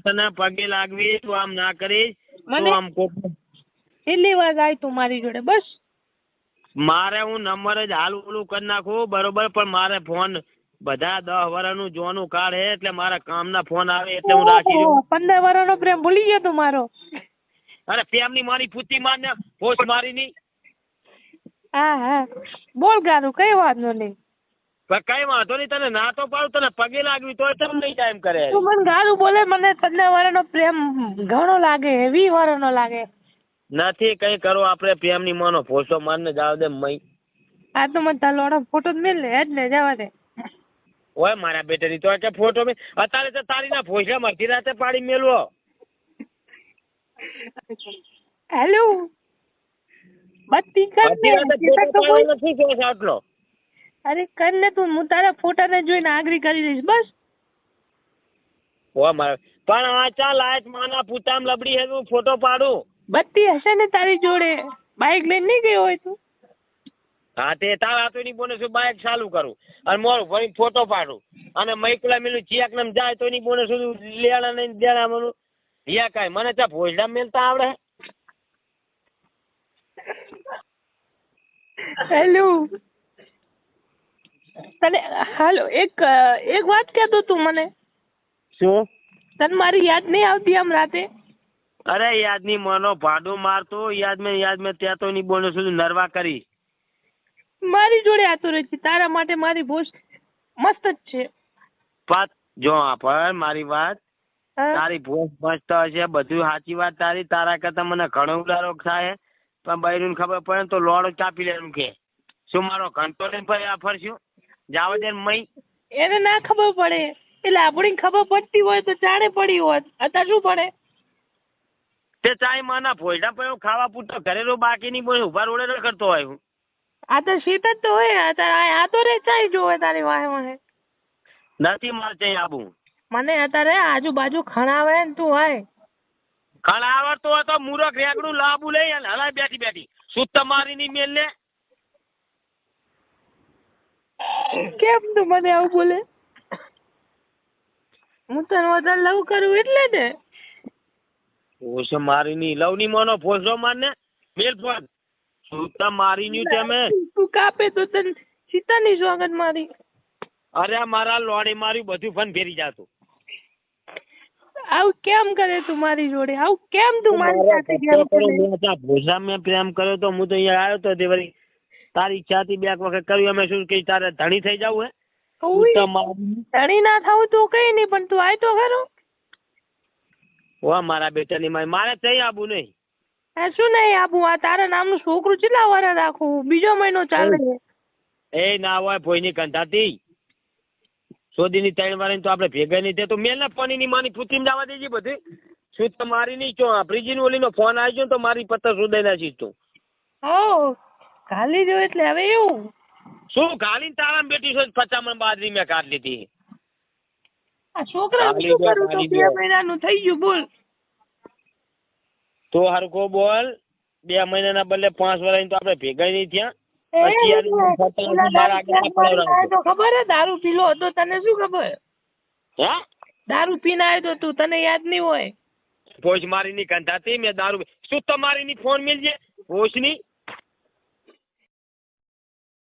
તને પગે લાગવી, તું આમ ના કરીશ, તું આમ છેલ્લી વાર આય તું મારી જોડે બસ. મારે હું નંબર જ હાલ ઓલું કરી નાખું બરોબર, પણ મારે ફોન બધા 10 વર્ષનું જોનું કાર્ડ હે, એટલે મારા કામના ફોન આવે એટલે હું રાખી દઉં. 15 વર્ષનો પ્રેમ ભૂલી ગયો તું મારો? અરે પ્રેમની મારી ફૂટી માર ને પોસ મારી ની. હા બોલ ગારું, કઈ વાંધો નહીં. કઈ વાંધો નહીં, તને ના તો પાડું, તને પગે લાગવી તોય તમે નહીં જાય એમ કરે. તું મને ગારું બોલે, મને 15 વર્ષનો પ્રેમ ઘણો લાગે, 20 વર્ષનો લાગે. નથી કઈ કરો, આપણે પ્રેમની માનો ફોસો મારને જાવ દે મઈ. આ તો મને તારો ફોટો જ મેલ લે જ ને, જવા દે. ઓય મારા બેટાની તો કે ફોટો મે અત્યારે તો તારી ના ફોસા મરતી રાતે પાડી મેલવો. હેલો બત્તી કર ને આટલો. અરે કર ને તું, હું તારા ફોટા ને જોઈને આગ્રી કરી દઈશ બસ. ઓ મારા પણ આ ચા લાયક માના પૂતામ લબડી હે, હું ફોટો પાડું. બત્તી હશે ને તારી જોડે, બાઈક લઈને નહીં ગયો હોય તું? હા તે તારા તો ની બોને બાઈક ચાલુ કરું અને મોરું ફરી ફોટો પાડું અને મૈકુલા મેલું ચિયાક નામ જાય તો ની બોને સુધી લેણા નહીં દેણા મનું હિયા કાય મને ત્યાં ભોજડા મેલતા આવડે. હેલો તને હાલો એક વાત કહેતો તું મને. શું? તને મારી યાદ નહીં આવતી આમ રાતે? અરે યાદ ની મનો ભાડું મારતો, યાદ મેં ત્યાં તો ની બોને સુધી નરવા કરી. મારી જોડે આતો રહે છે, તારા માટે મારી ભોજ મસ્ત જ છે. પાત જો આપણ મારી વાત, તારી ભોજ મસ્ત હશે, બધું સાચી વાત તારી. તારા કરતા મને ઘણો ઉડારો થાય, પણ બૈરું ખબર પડે તો લોડો ચાપી લેવાનું કે શું મારો ઘંટો લઈને ફરશું જાવ દે મઈ. એને ના ખબર પડે, એટલે આપણી ખબર પડતી હોય તો જાણે પડી હોત, અત્યારે શું પડે? તે ચાય માના ભોજડા પર ખાવા પૂરતો ઘરેલું બાકી નહીં બોલ ઉભા રોડે કરતો હોય હું. આ તો શીત જ તો હોય, આ તો રે ચાઈ જોવે તારી વાહે મને નથી મારે ત્યાં આબુ. મને અત્યારે આજુબાજુ ખણાવે ને તું હોય ખણાવતો હોય તો મૂરખ રેગડું લાંબુ લઈ અને હલાય બેઠી બેઠી શું તમારી ની મેલ ને. કેમ તું મને આવું બોલે? હું તને વધારે લવ કરું એટલે ને. ઓછો મારી ની લવ ની મોનો ફોસલો માર ને મેલ ફોન સુતા મારી ન્યુ તમે. તું કાપે તો તને સીતાની સ્વાગત મારી. અરે મારા લોડી માર્યું બધું ફન ફેરી જાતું. આવું કેમ કરે તું મારી જોડે? આવું કેમ તું મારી સાથે પ્રેમ કરે? ભોસા મેં પ્રેમ કર્યો તો હું તો અહીંયા આવ્યો તો તે વળી તારી ઈચ્છાથી બે વખત કર્યું. અમે શું કે તારે ધણી થઈ જવું હે? ધણી ના થવું તું કઈ નહીં, પણ તું આય તો ખરો. ઓ મારા બેટાની મારે તઈ આવું નહીં. શું નહીં આબુ? આ તારા નામનું છોકરું કેટલા વાર રાખું? બીજો મહિનો ચાલે. એ ના હોય ભોયની કંધાતી સોદીની 3 વાર તો આપણે ભેગા નહીં થયા તો મેલ ના પાણી ની માની પૂતીમ જવા દેજે બધી. શું તમારી નહીં ચો પ્રીજી ઓલી નો ફોન આવી ગયો તો મારી પત્તા સુદાઈ નાખીશ તું. ઓ ગાલી દો એટલે હવે એવું શું ગાલીને તારા બેટી છો 50 બાજરી મેં કાઢ લીધી. આ છોકરા શું કરું તો 2 મહિનાનું થઈ ગયું બોલ. તો હરકો બોલ 2 મહિનાના બદલે 5 વર્ષ તો આપણે ભેગા નહીં થયા. ખબર હે દારૂ પીલો હતો તને શું ખબર? હે દારૂ પીને આવ્યો તો તું, તને યાદ નહીં હોય? પોચ મારી ની કંધાતી મેં દારૂ શું તમારી ની ફોન મિલજે પોચ ની